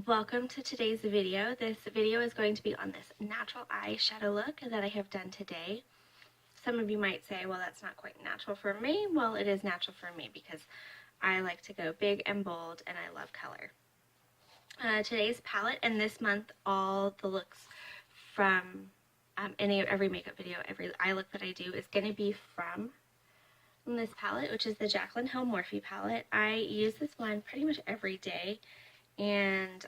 Welcome to today's video. This video is going to be on this natural eyeshadow look that I have done today. Some of you might say, well, that's not quite natural for me. Well, it is natural for me because I like to go big and bold and I love color. Today's palette and this month, all the looks from every makeup video, every eye look that I do is going to be from this palette, which is the Jaclyn Hill Morphe palette. I use this one pretty much every day. And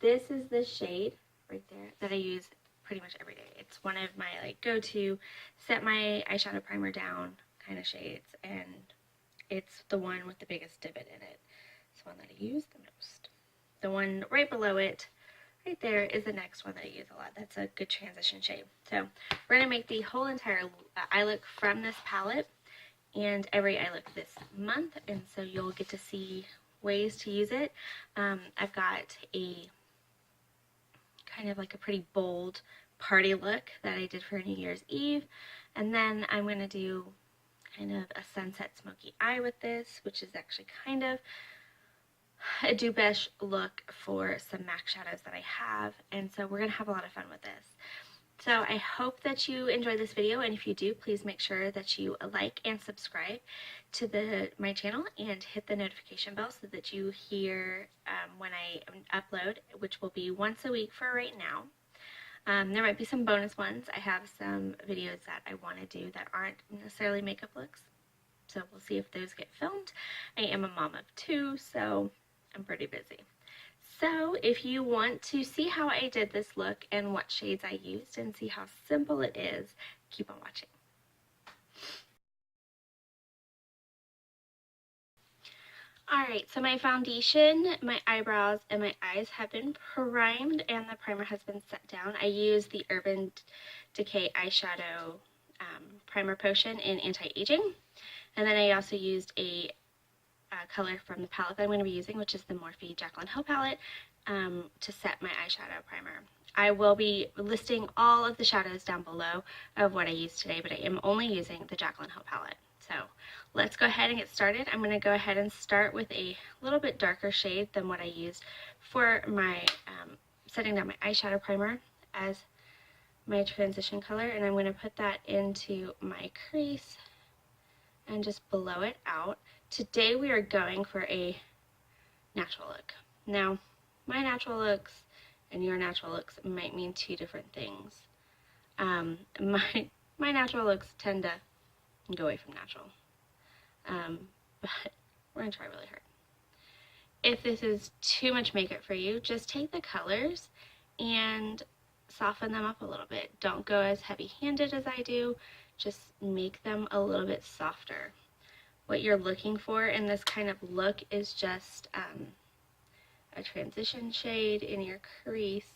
this is the shade right there that I use pretty much every day. It's one of my go-to set my eyeshadow primer down kind of shades, and it's the one with the biggest divot in it. It's the one that I use the most. The one right below it, right there, is the next one that I use a lot. That's a good transition shade. So we're going to make the whole entire eye look from this palette and every eye look this month, and so you'll get to see ways to use it. I've got a kind of like a pretty bold party look that I did for New Year's Eve, and then I'm going to do kind of a sunset smoky eye with this, which is actually kind of a beige look for some MAC shadows that I have, and so we're going to have a lot of fun with this. So I hope that you enjoy this video, and if you do, please make sure that you like and subscribe to my channel and hit the notification bell so that you hear when I upload, which will be once a week for right now. There might be some bonus ones. I have some videos that I want to do that aren't necessarily makeup looks, so we'll see if those get filmed. I am a mom of 2, so I'm pretty busy. So if you want to see how I did this look and what shades I used and see how simple it is, keep on watching. Alright, so my foundation, my eyebrows, and my eyes have been primed and the primer has been set down. I used the Urban Decay eyeshadow primer potion in anti-aging, and then I also used a color from the palette that I'm going to be using, which is the Morphe Jaclyn Hill Palette, to set my eyeshadow primer. I will be listing all of the shadows down below of what I used today, but I am only using the Jaclyn Hill Palette. So let's go ahead and get started. I'm going to go ahead and start with a little bit darker shade than what I used for my setting down my eyeshadow primer as my transition color, and I'm going to put that into my crease and just blow it out. Today we are going for a natural look. Now, my natural looks and your natural looks might mean 2 different things. My natural looks tend to go away from natural, but we're going to try really hard. If this is too much makeup for you, just take the colors and soften them up a little bit. Don't go as heavy-handed as I do. Just make them a little bit softer. What you're looking for in this kind of look is just a transition shade in your crease,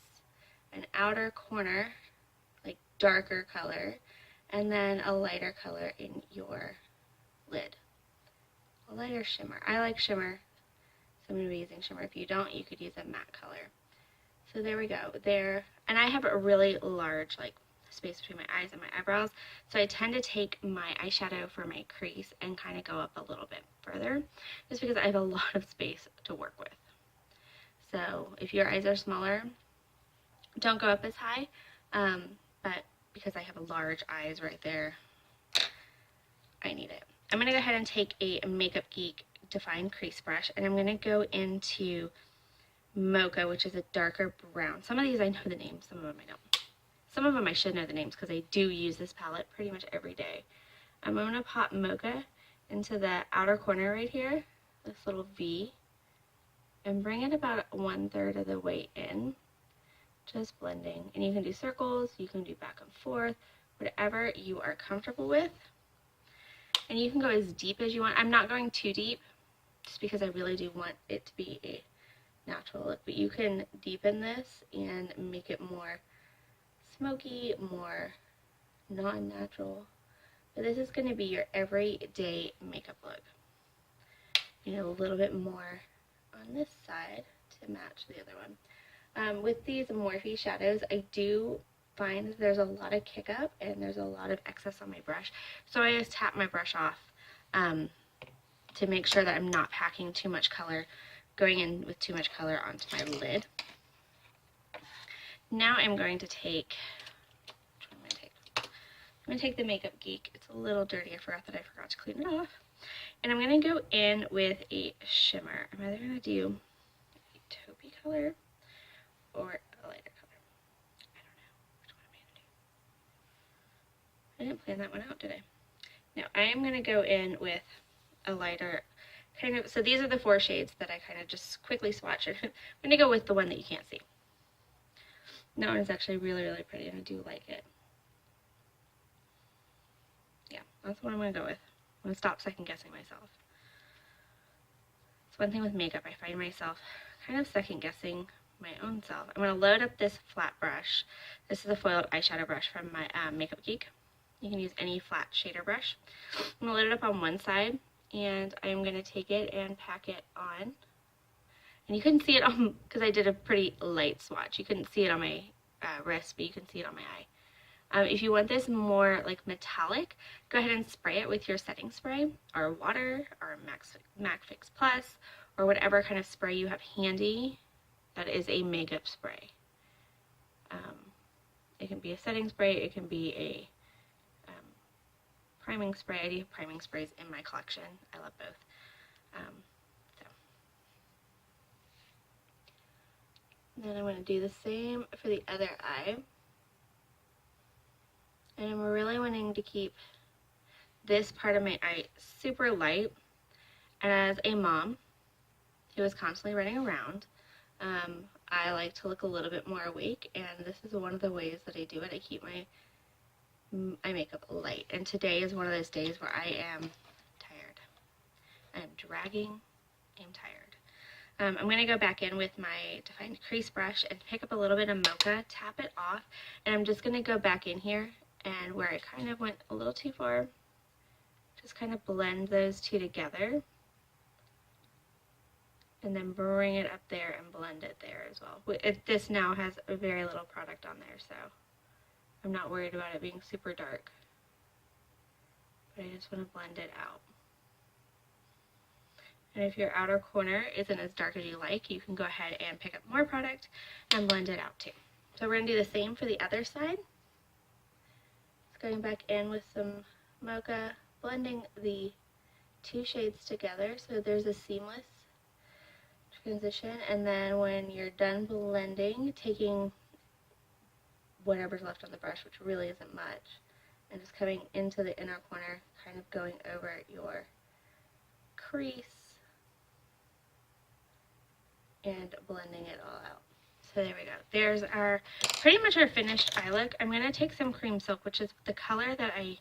an outer corner, like darker color, and then a lighter color in your lid. A lighter shimmer. I like shimmer, so I'm going to be using shimmer. If you don't, you could use a matte color. So there we go. There, and I have a really large space between my eyes and my eyebrows, so I tend to take my eyeshadow for my crease and kind of go up a little bit further, just because I have a lot of space to work with. So if your eyes are smaller, don't go up as high, but because I have large eyes right there, I need it. I'm going to go ahead and take a Makeup Geek Defined Crease Brush, and I'm going to go into Mocha, which is a darker brown. Some of these I know the names, some of them I don't. Some of them I should know the names because I do use this palette pretty much every day. I'm going to pop Mocha into the outer corner right here, this little V, and bring it about 1/3 of the way in, just blending. And you can do circles, you can do back and forth, whatever you are comfortable with. And you can go as deep as you want. I'm not going too deep just because I really do want it to be a natural look, but you can deepen this and make it more smoky, more non-natural, but this is going to be your everyday makeup look. You know, a little bit more on this side to match the other one. With these Morphe shadows, I do find there's a lot of kick up and there's a lot of excess on my brush, so I just tap my brush off to make sure that I'm not packing too much color going in with too much color onto my lid. Now I'm going to take, which one am I going to take? I'm going to take the Makeup Geek. It's a little dirty. I forgot to clean it off. And I'm going to go in with a shimmer. I'm either going to do a taupey color or a lighter color. I don't know. Which one am I going to do? I didn't plan that one out, did I? Now I am going to go in with a lighter kind of, so these are the 4 shades that I kind of just quickly swatched. I'm going to go with the one that you can't see. That one is actually really, really pretty, and I do like it. Yeah, that's what I'm going to go with. I'm going to stop second guessing myself. It's one thing with makeup, I find myself kind of second guessing my own self. I'm going to load up this flat brush. This is a foiled eyeshadow brush from my Makeup Geek. You can use any flat shader brush. I'm going to load it up on one side, and I'm going to take it and pack it on. And you couldn't see it on, because I did a pretty light swatch. You couldn't see it on my wrist, but you can see it on my eye. If you want this more like metallic, go ahead and spray it with your setting spray, or water, or MAC Fix Plus, or whatever kind of spray you have handy that is a makeup spray. It can be a setting spray, it can be a priming spray. I do have priming sprays in my collection. I love both. Then I'm going to do the same for the other eye. And I'm really wanting to keep this part of my eye super light. And as a mom who is constantly running around, I like to look a little bit more awake, and this is one of the ways that I do it. I keep my eye makeup light, and today is one of those days where I am tired. I am dragging, I'm tired. I'm going to go back in with my defined crease brush and pick up a little bit of Mocha, tap it off, and I'm just going to go back in here, and where I kind of went a little too far, just kind of blend those two together, and then bring it up there and blend it there as well. This now has very little product on there, so I'm not worried about it being super dark, but I just want to blend it out. And if your outer corner isn't as dark as you like, you can go ahead and pick up more product and blend it out too. So we're going to do the same for the other side. Just going back in with some Mocha, blending the 2 shades together so there's a seamless transition. And then when you're done blending, taking whatever's left on the brush, which really isn't much, and just coming into the inner corner, kind of going over your crease and blending it all out. So there we go. There's our pretty much our finished eye look. I'm going to take some Cream Silk, which is the color that I'm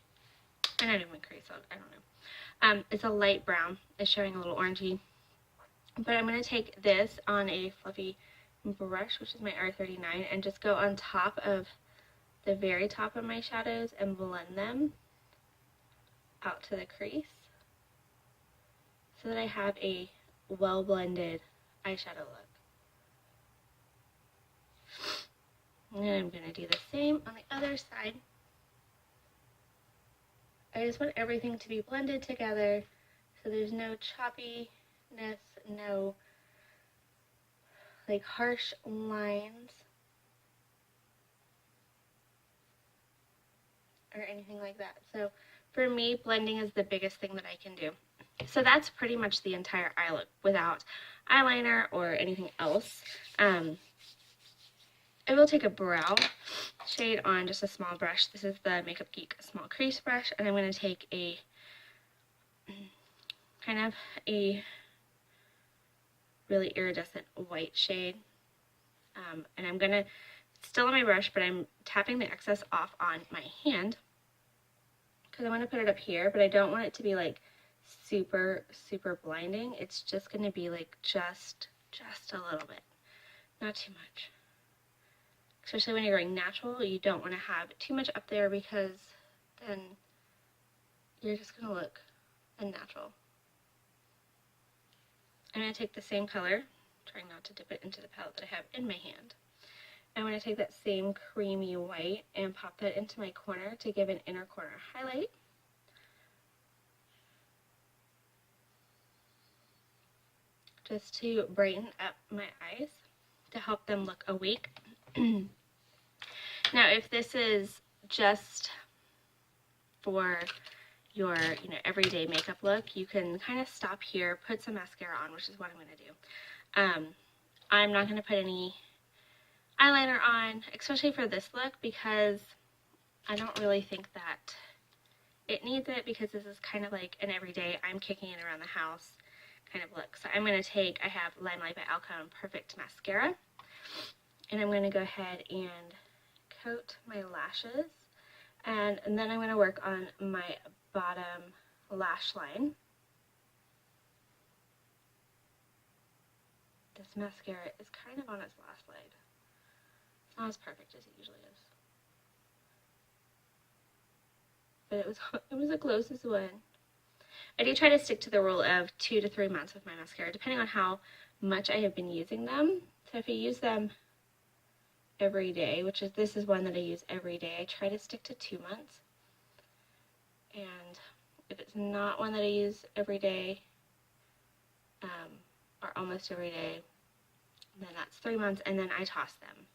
not even Cream Silk, I don't know. It's a light brown. It's showing a little orangey. But I'm going to take this on a fluffy brush, which is my R39, and just go on top of the very top of my shadows and blend them out to the crease so that I have a well blended eyeshadow look. And I'm going to do the same on the other side. I just want everything to be blended together so there's no choppiness, no like harsh lines or anything like that. So for me, blending is the biggest thing that I can do. So that's pretty much the entire eye look without eyeliner or anything else. I will take a brow shade on just a small brush. This is the Makeup Geek small crease brush, and I'm going to take a kind of a really iridescent white shade, and I'm going to, still on my brush, but I'm tapping the excess off on my hand because I want to put it up here, but I don't want it to be like super blinding. It's just going to be like just a little bit, not too much. Especially when you're going natural, you don't want to have too much up there because then you're just going to look unnatural. I'm going to take the same color, trying not to dip it into the palette that I have in my hand. I'm going to take that same creamy white and pop that into my corner to give an inner corner highlight. just to brighten up my eyes, to help them look awake. Now, if this is just for your, everyday makeup look, you can kind of stop here, put some mascara on, which is what I'm going to do. I'm not going to put any eyeliner on, especially for this look, because I don't really think that it needs it, because this is kind of like an everyday, I'm kicking it around the house kind of look. So I'm going to take, I have Limelight by Lancome Perfect Mascara, and I'm going to go ahead and coat my lashes, and then I'm going to work on my bottom lash line. This mascara is kind of on its last leg. It's not as perfect as it usually is, but it was the closest one. I do try to stick to the rule of 2 to 3 months with my mascara, depending on how much I have been using them. So if I use them every day, which is, this is one that I use every day, I try to stick to 2 months. And if it's not one that I use every day, or almost every day, then that's 3 months, and then I toss them.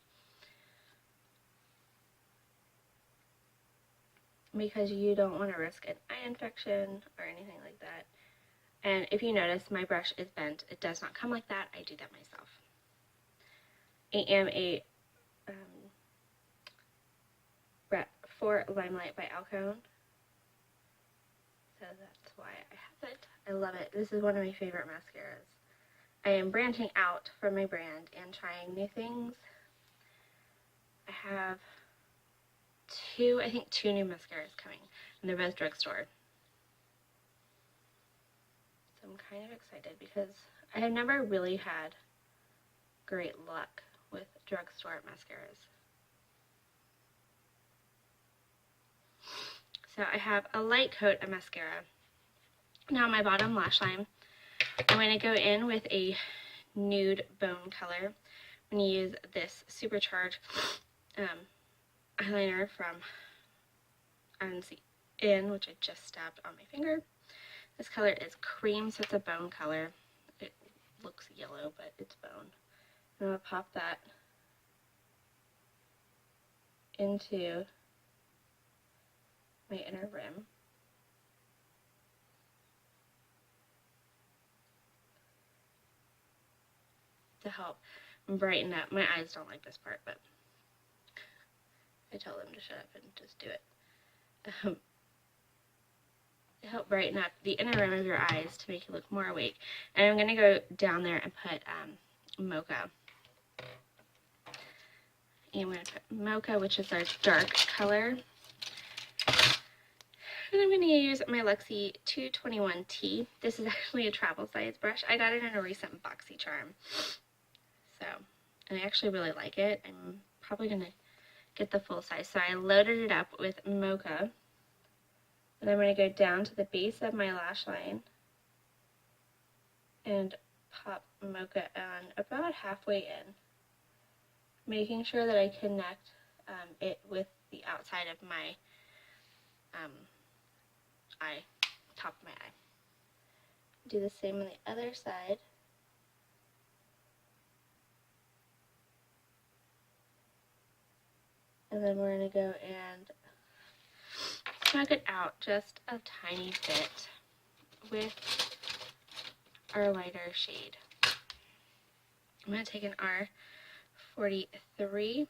Because you don't want to risk an eye infection or anything like that. And if you notice, my brush is bent. It does not come like that. I do that myself. I am a rep for Limelight by Lancome, so that's why I have it. I love it. This is one of my favorite mascaras. I am branching out from my brand and trying new things. I have two new mascaras coming, and they're both drugstore. So I'm kind of excited because I have never really had great luck with drugstore mascaras. So I have a light coat of mascara. Now my bottom lash line, I'm going to go in with a nude bone color. I'm going to use this Supercharged eyeliner from In, which I just stabbed on my finger. This color is cream, so it's a bone color. It looks yellow, but it's bone. I'm going to pop that into my inner rim. To help brighten up. My eyes don't like this part, but I tell them to shut up and just do it. To help brighten up the inner rim of your eyes to make you look more awake. And I'm going to go down there and put Mocha. And I'm going to put Mocha, which is our dark color. And I'm going to use my Luxie 221T. This is actually a travel size brush. I got it in a recent BoxyCharm. So, and I actually really like it. I'm probably going to get the full size. So I loaded it up with Mocha. And I'm going to go down to the base of my lash line and pop Mocha on about halfway in, making sure that I connect it with the outside of my eye, top of my eye. Do the same on the other side. And then we're going to go and smudge it out just a tiny bit with our lighter shade. I'm going to take an R43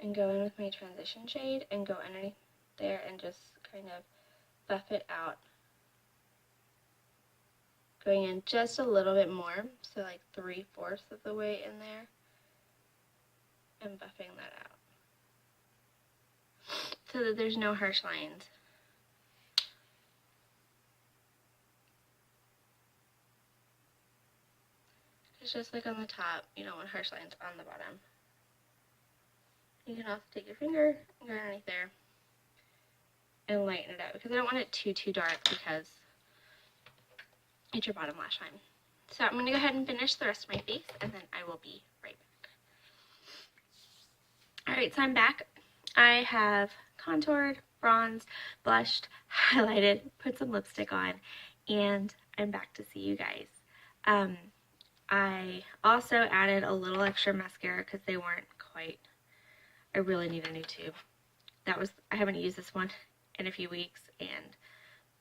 and go in with my transition shade and go underneath there and just kind of buff it out. Going in just a little bit more, so like 3/4 of the way in there, and buffing that out so that there's no harsh lines. It's just like on the top, you don't want harsh lines on the bottom. You can also take your finger and go underneath there and lighten it up, because I don't want it too dark, because it's your bottom lash line. So I'm going to go ahead and finish the rest of my face, and then I will be right back. Alright, so I'm back. I have contoured, bronzed, blushed, highlighted, put some lipstick on, and I'm back to see you guys. I also added a little extra mascara because they weren't quite, I really need a new tube. I haven't used this one in a few weeks, and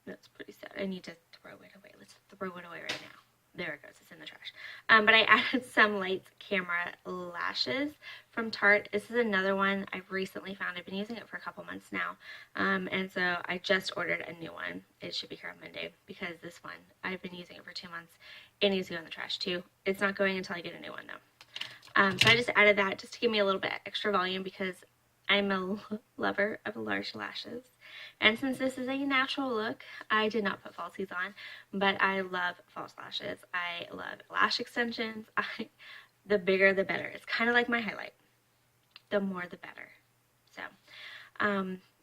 that's pretty sad. I need to throw it away. Let's throw it away right now. There it goes. It's in the trash. But I added some Lights Camera lashes from Tarte. This is another one I've recently found. I've been using it for a couple months now. And so I just ordered a new one. It should be here on Monday because this one, I've been using it for 2 months. It needs to go in the trash too. It's not going until I get a new one though. So I just added that just to give me a little bit extra volume because I'm a lover of large lashes. And since this is a natural look, I did not put falsies on, but I love false lashes. I love lash extensions. The bigger the better. It's kind of like my highlight. The more the better. So,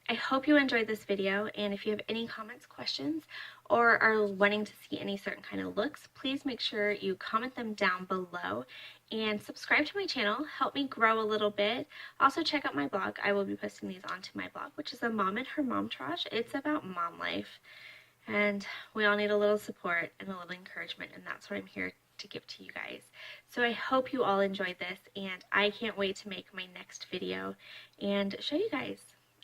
I hope you enjoyed this video, and if you have any comments, questions, or are wanting to see any certain kind of looks, please make sure you comment them down below and subscribe to my channel. Help me grow a little bit. Also check out my blog. I will be posting these onto my blog, which is A Mom and Her Momtourage. It's about mom life, and we all need a little support and a little encouragement, and that's what I'm here to give to you guys. So I hope you all enjoyed this, and I can't wait to make my next video and show you guys.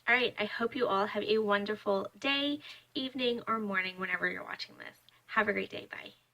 All right, I hope you all have a wonderful day, evening, or morning whenever you're watching this. Have a great day. Bye.